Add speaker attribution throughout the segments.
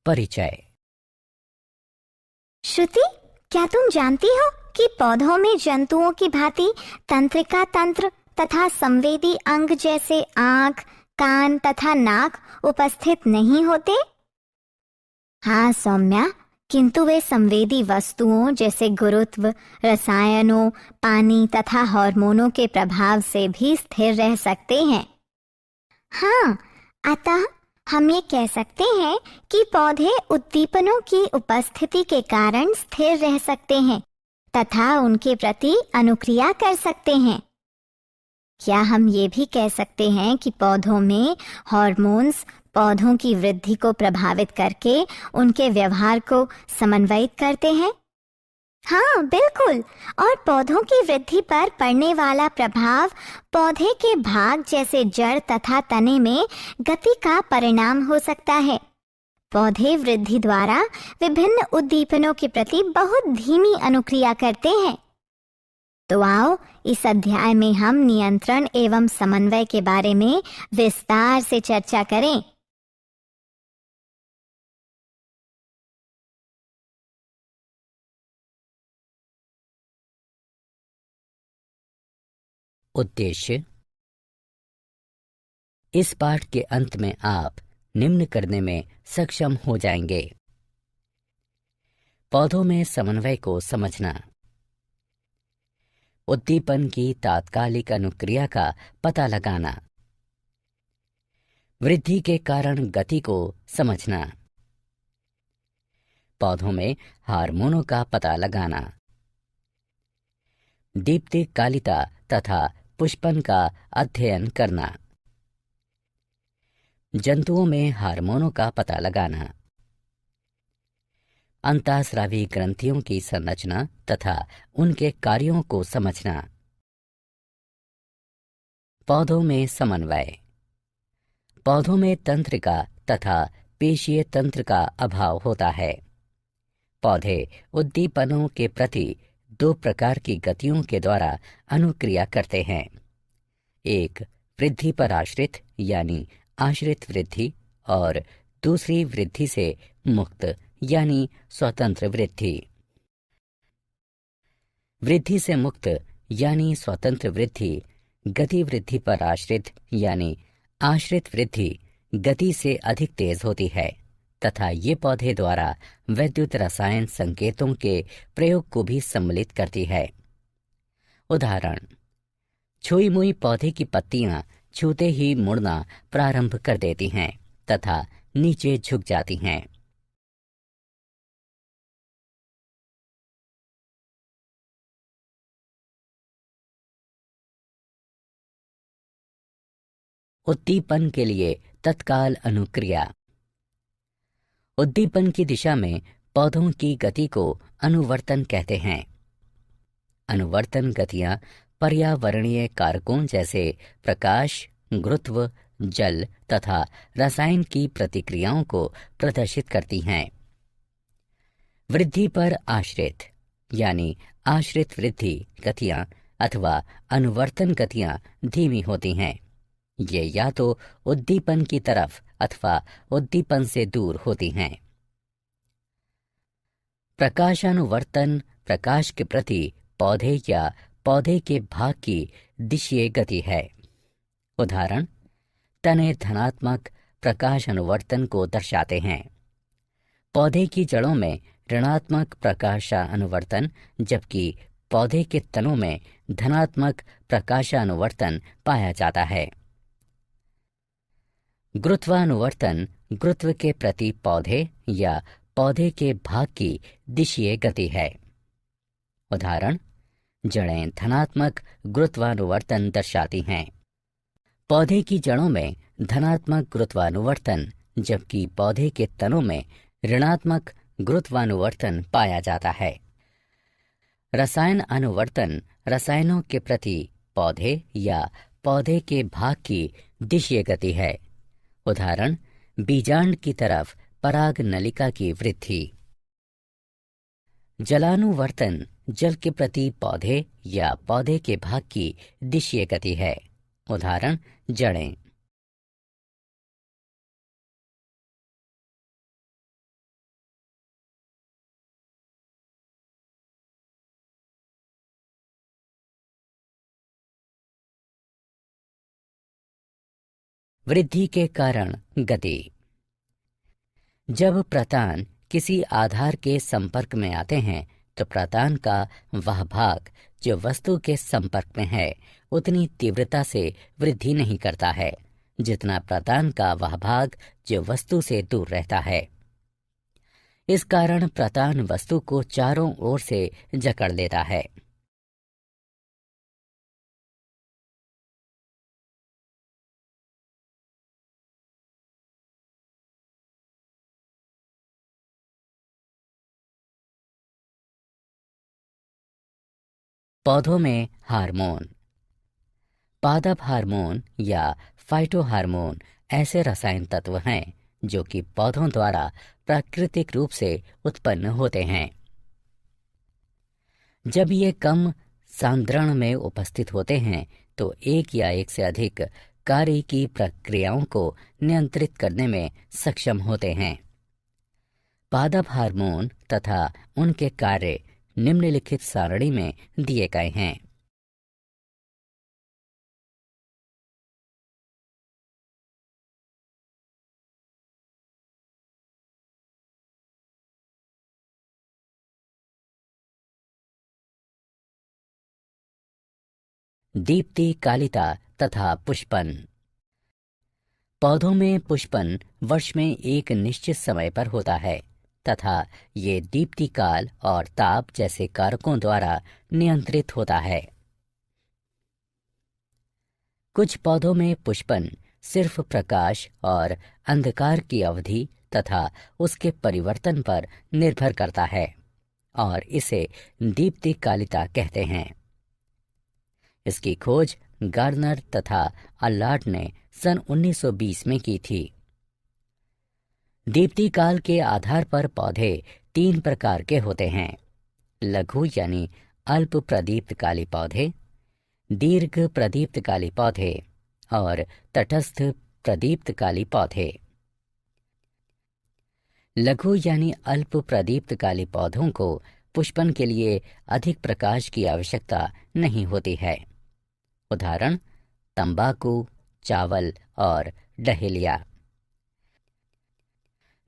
Speaker 1: परिचय।
Speaker 2: श्रुति, क्या तुम जानती हो कि पौधों में जंतुओं की भांति तंत्रिका तंत्र तथा संवेदी अंग जैसे आंख, कान तथा नाक उपस्थित नहीं होते? हाँ सौम्या, किंतु वे संवेदी वस्तुओं जैसे गुरुत्व, रसायनों, पानी तथा हार्मोनों के प्रभाव से भी स्थिर रह सकते हैं। हाँ, अतः हम ये कह सकते हैं कि पौधे उद्दीपनों की उपस्थिति के कारण स्थिर रह सकते हैं तथा उनके प्रति अनुक्रिया कर सकते हैं। क्या हम ये भी कह सकते हैं कि पौधों में हार्मोन्स पौधों की वृद्धि को प्रभावित करके उनके व्यवहार को समन्वयित करते हैं? हाँ बिल्कुल, और पौधों की वृद्धि पर पड़ने वाला प्रभाव पौधे के भाग जैसे जड़ तथा तने में गति का परिणाम हो सकता है। पौधे वृद्धि द्वारा विभिन्न उद्दीपनों के प्रति बहुत धीमी अनुक्रिया करते हैं। तो आओ इस अध्याय में हम नियंत्रण एवं समन्वय के बारे में विस्तार से चर्चा करें।
Speaker 1: उद्देश्य। इस पाठ के अंत में आप निम्न करने में सक्षम हो जाएंगे: पौधों में समन्वय को समझना, उद्दीपन की तात्कालिक अनुक्रिया का पता लगाना, वृद्धि के कारण गति को समझना, पौधों में हार्मोनों का पता लगाना, दीप्तिकालिता तथा पुष्पन का अध्ययन करना, जंतुओं में हार्मोनों का पता लगाना, अंतःस्रावी ग्रंथियों की संरचना तथा उनके कार्यों को समझना। पौधों में समन्वय। पौधों में तंत्रिका तथा पेशीय तंत्र का अभाव होता है। पौधे उद्दीपनों के प्रति दो प्रकार की गतियों के द्वारा अनुक्रिया करते हैं: एक वृद्धि पर आश्रित यानी आश्रित वृद्धि, और दूसरी वृद्धि से मुक्त यानी स्वतंत्र वृद्धि। वृद्धि से मुक्त यानी स्वतंत्र वृद्धि गति वृद्धि पर आश्रित यानी आश्रित वृद्धि गति से अधिक तेज होती है तथा ये पौधे द्वारा वैद्युत रसायन संकेतों के प्रयोग को भी सम्मिलित करती है। उदाहरण: छुई मुई पौधे की पत्तियां छूते ही मुड़ना प्रारंभ कर देती हैं तथा नीचे झुक जाती हैं। उद्दीपन के लिए तत्काल अनुक्रिया। उद्दीपन की दिशा में पौधों की गति को अनुवर्तन कहते हैं। अनुवर्तन गतियां पर्यावरणीय कारकों जैसे प्रकाश, गुरुत्व, जल तथा रसायन की प्रतिक्रियाओं को प्रदर्शित करती हैं। वृद्धि पर आश्रित यानी आश्रित वृद्धि गतियां अथवा अनुवर्तन गतियां धीमी होती हैं। ये या तो उद्दीपन की तरफ अथवा उद्दीपन से दूर होती हैं। प्रकाशानुवर्तन प्रकाश के प्रति पौधे या पौधे के भाग की दिशीय गति है। उदाहरण: तने धनात्मक प्रकाश अनुवर्तन को दर्शाते हैं। पौधे की जड़ों में ऋणात्मक प्रकाशानुवर्तन, जबकि पौधे के तनों में धनात्मक प्रकाशानुवर्तन पाया जाता है। गुरुत्वानुवर्तन गुरुत्व के प्रति पौधे या पौधे के भाग की दिशीय गति है। उदाहरण: जड़ें धनात्मक गुरुत्वानुवर्तन दर्शाती हैं। पौधे की जड़ों में धनात्मक गुरुत्वानुवर्तन, जबकि पौधे के तनों में ऋणात्मक गुरुत्वानुवर्तन पाया जाता है। रसायन अनुवर्तन रसायनों के प्रति पौधे या पौधे के भाग की दिशीय गति है। उदाहरण: बीजांड की तरफ पराग नलिका की वृद्धि। जलानुवर्तन जल के प्रति पौधे या पौधे के भाग की दिशीय गति है। उदाहरण: जड़ें। वृद्धि के कारण गति। जब प्रतान किसी आधार के संपर्क में आते हैं तो प्रतान का वह भाग जो वस्तु के संपर्क में है उतनी तीव्रता से वृद्धि नहीं करता है जितना प्रतान का वह भाग जो वस्तु से दूर रहता है। इस कारण प्रतान वस्तु को चारों ओर से जकड़ लेता है। पौधों में हार्मोन। पादप हार्मोन या फाइटो हार्मोन ऐसे रसायन तत्व हैं जो कि पौधों द्वारा प्राकृतिक रूप से उत्पन्न होते हैं। जब ये कम सांद्रण में उपस्थित होते हैं तो एक या एक से अधिक कार्य की प्रक्रियाओं को नियंत्रित करने में सक्षम होते हैं। पादप हार्मोन तथा उनके कार्य निम्नलिखित सारणी में दिए गए हैं। दीप्ति कालिता तथा पुष्पन। पौधों में पुष्पन वर्ष में एक निश्चित समय पर होता है तथा ये दीप्ति काल और ताप जैसे कारकों द्वारा नियंत्रित होता है। कुछ पौधों में पुष्पन सिर्फ प्रकाश और अंधकार की अवधि तथा उसके परिवर्तन पर निर्भर करता है और इसे दीप्ति कालिता कहते हैं। इसकी खोज गार्नर तथा अल्लार्ड ने सन 1920 में की थी। दीप्ति काल के आधार पर पौधे 3 प्रकार के होते हैं: लघु यानी अल्प प्रदीप्तकाली पौधे, दीर्घ प्रदीप्तकाली पौधे और तटस्थ प्रदीप्तकाली पौधे। लघु यानी अल्प प्रदीप्तकाली पौधों को पुष्पन के लिए अधिक प्रकाश की आवश्यकता नहीं होती है। उदाहरण तंबाकू, चावल और डहेलिया।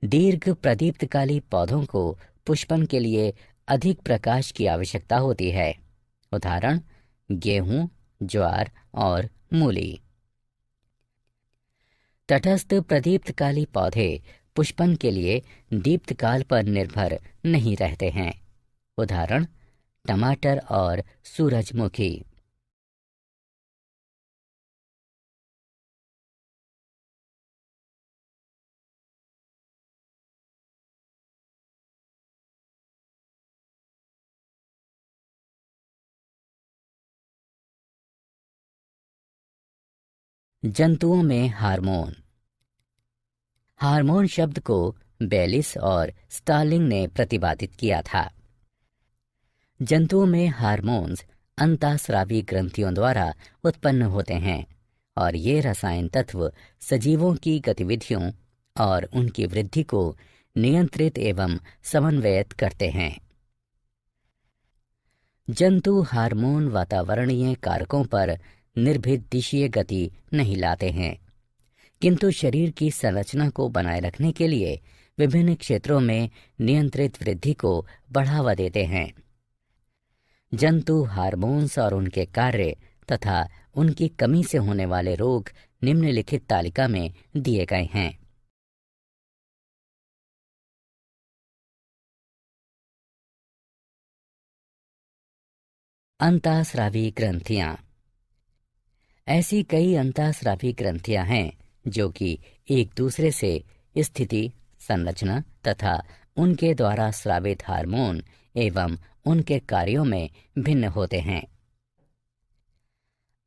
Speaker 1: दीर्घ प्रदीप्तकाली पौधों को पुष्पन के लिए अधिक प्रकाश की आवश्यकता होती है। उदाहरण गेहूं, ज्वार और मूली। तटस्थ प्रदीप्तकाली पौधे पुष्पन के लिए दीप्तकाल पर निर्भर नहीं रहते हैं। उदाहरण टमाटर और सूरजमुखी। जंतुओं में हार्मोन। हार्मोन शब्द को बेलिस और स्टार्लिंग ने प्रतिपादित किया था। जंतुओं में हार्मोन्स अंतःस्रावी ग्रंथियों द्वारा उत्पन्न होते हैं और ये रसायन तत्व सजीवों की गतिविधियों और उनकी वृद्धि को नियंत्रित एवं समन्वयित करते हैं। जंतु हार्मोन वातावरणीय कारकों पर निर्भीत दिशीय गति नहीं लाते हैं, किंतु शरीर की संरचना को बनाए रखने के लिए विभिन्न क्षेत्रों में नियंत्रित वृद्धि को बढ़ावा देते हैं। जंतु हार्मोन्स और उनके कार्य तथा उनकी कमी से होने वाले रोग निम्नलिखित तालिका में दिए गए हैं। अंतःस्रावी ग्रंथियां। ऐसी कई अंतःस्रावी ग्रंथियां हैं जो कि एक दूसरे से स्थिति, संरचना तथा उनके द्वारा स्रावित हार्मोन एवं उनके कार्यों में भिन्न होते हैं।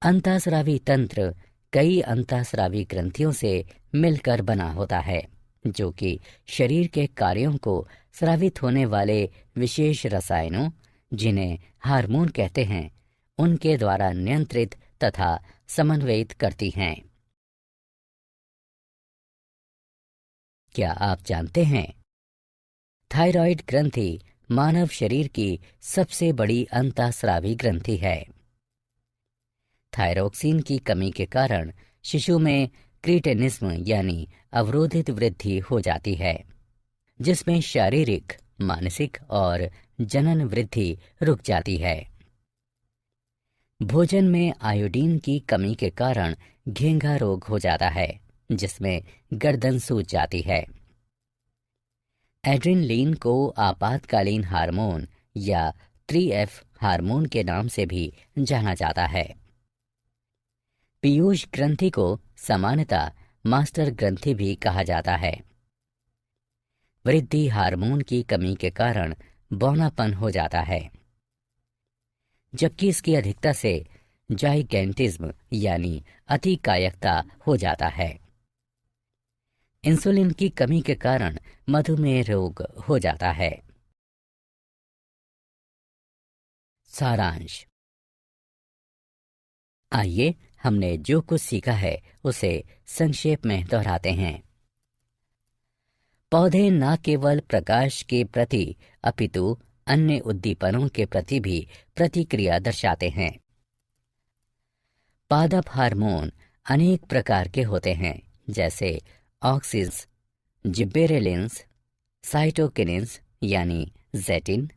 Speaker 1: अंतःस्रावी तंत्र कई अंतःस्रावी ग्रंथियों से मिलकर बना होता है जो कि शरीर के कार्यों को स्रावित होने वाले विशेष रसायनों, जिन्हें हार्मोन कहते हैं, उनके द्वारा नियंत्रित तथा समन्वयित करती हैं। क्या आप जानते हैं थायराइड ग्रंथि मानव शरीर की सबसे बड़ी अंतःस्रावी ग्रंथि है। थायरोक्सिन की कमी के कारण शिशु में क्रीटेनिज्म यानी अवरोधित वृद्धि हो जाती है, जिसमें शारीरिक, मानसिक और जनन वृद्धि रुक जाती है। भोजन में आयोडीन की कमी के कारण घेंघा रोग हो जाता है, जिसमें गर्दन सूज जाती है। एड्रेनलिन को आपातकालीन हार्मोन या 3F हार्मोन के नाम से भी जाना जाता है। पीयूष ग्रंथि को सामान्यतः मास्टर ग्रंथि भी कहा जाता है। वृद्धि हार्मोन की कमी के कारण बौनापन हो जाता है, जबकि इसकी अधिकता से जाइगेंटिज्म यानी अतिकायकता हो जाता है। इंसुलिन की कमी के कारण मधुमेह रोग हो जाता है। सारांश। आइए हमने जो कुछ सीखा है उसे संक्षेप में दोहराते हैं। पौधे न केवल प्रकाश के प्रति अपितु अन्य उद्दीपनों के प्रति भी प्रतिक्रिया दर्शाते हैं। पादप हार्मोन अनेक प्रकार के होते हैं, जैसे ऑक्सिन्स, जिब्बेरेलिन्स, साइटोकिनिन्स यानी जेटिन,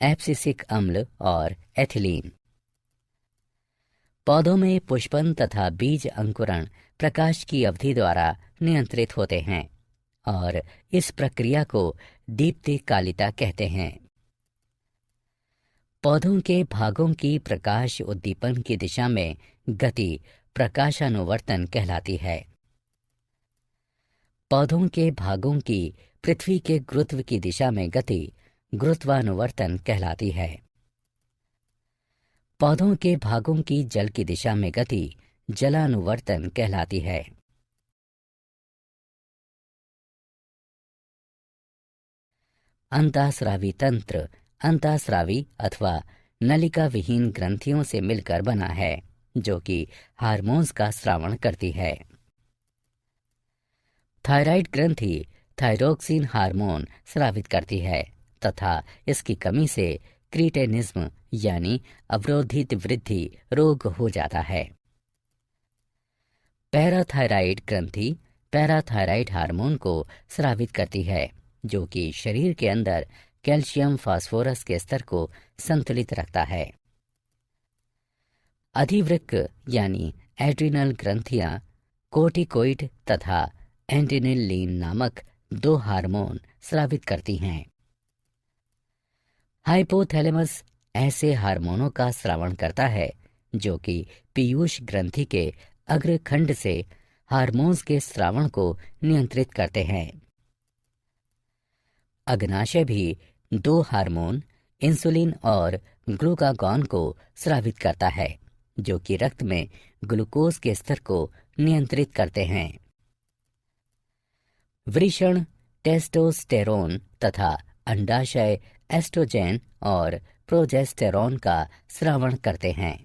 Speaker 1: एब्सिसिक अम्ल और एथिलीन। पौधों में पुष्पन तथा बीज अंकुरण प्रकाश की अवधि द्वारा नियंत्रित होते हैं और इस प्रक्रिया को दीप्तिकालिता कहते हैं। पौधों के भागों की प्रकाश उद्दीपन की दिशा में गति प्रकाशानुवर्तन कहलाती है। पौधों के भागों की पृथ्वी के गुरुत्व की दिशा में गति गुरुत्वानुवर्तन कहलाती है। पौधों के भागों की जल की दिशा में गति जलानुवर्तन कहलाती है। अंतःस्रावी तंत्र अंतःस्रावी अथवा नलिका विहीन ग्रंथियों से मिलकर बना है, जो कि हार्मोन्स का स्रावण करती है। थायराइड ग्रंथि थायरोक्सिन हार्मोन स्रावित करती है तथा इसकी कमी से क्रीटेनिज्म यानी अवरोधित वृद्धि रोग हो जाता है। पैराथायराइड ग्रंथि पैराथायराइड हार्मोन को स्रावित करती है, जो कि शरीर के अंदर कैल्शियम फास्फोरस के स्तर को संतुलित रखता है। अधिवृक्क यानी एड्रिनल ग्रंथियां कोर्टिकोइड तथा एड्रेनलिन नामक 2 हार्मोन स्रावित करती हैं। हाइपोथैलेमस ऐसे हार्मोनों का स्रावण करता है जो कि पीयूष ग्रंथि के अग्रखंड से हार्मोन्स के स्रावण को नियंत्रित करते हैं। अग्नाशय भी 2 हार्मोन इंसुलिन और ग्लूकागॉन को स्रावित करता है, जो कि रक्त में ग्लूकोज के स्तर को नियंत्रित करते हैं। वृषण टेस्टोस्टेरोन तथा अंडाशय एस्ट्रोजेन और प्रोजेस्टेरोन का स्रावण करते हैं।